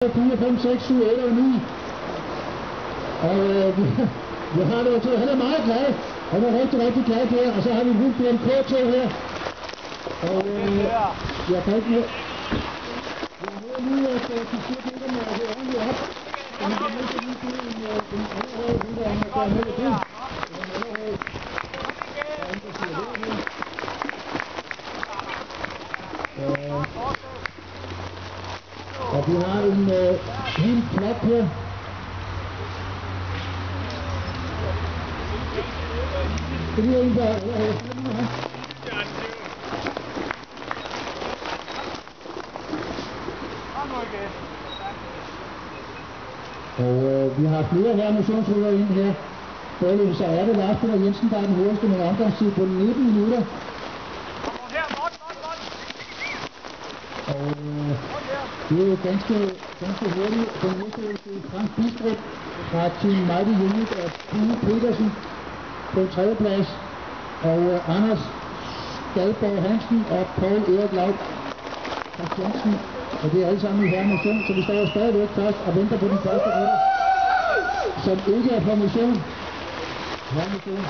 4, 5, 6, 7, 8 og 9. Og vi har det til. Han er meget glad. Han er rigtig, rigtig glad der. Og så har vi Hultbjørn K2 her. Og jeg kan ikke mere. Jeg hører nu, at de siger, at det er ordentligt op. Og vi kan ikke lige se en allerede videre, om der er noget af det. Og vi har en helt flot her. Det er en, der er og vi har flere her motionsryttere ind her. Foreløbig så er det Lars Peter Jensen, der er den hurtigste med en omgangstid på 19 minutter. Og det er jo ganske hurtigt. Den næste er Frank Bistrup fra Team Mighty Unit og Pue Petersen på 3. plads. Og Anders Skalborg Hansen og Paul Erik Laud Christiansen. Og det er alle sammen i herremotion, så vi står stadigvæk først og venter på den første rytter, som ikke er formation. Herremotion.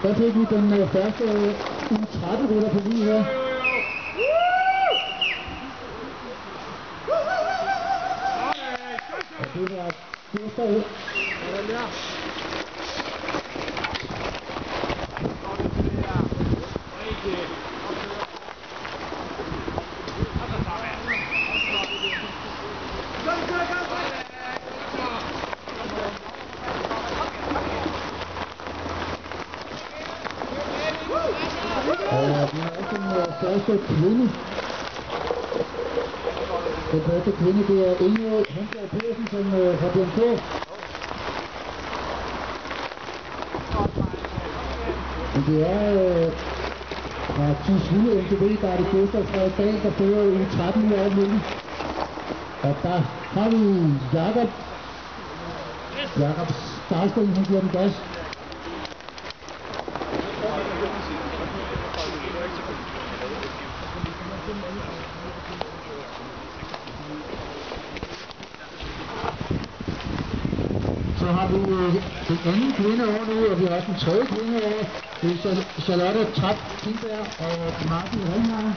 Der fik vi den første U13-rytter på lige her. Og det var Gustav. Og vi har også den første kvinde. Den første kvinde, det er Inge Hansberg Pedersen, som har blevet på. Men det er fra Tis Hule MTB, der er det Gustav Frederiksdal, der fører i 13 år med. Og der har vi Jakob Starsten, som giver den gas. Så har vi den anden kvinde over nu, og vi har også en tredje kvinde over. Det er Charlotte Trapp Kindberg og Martin Holmeier.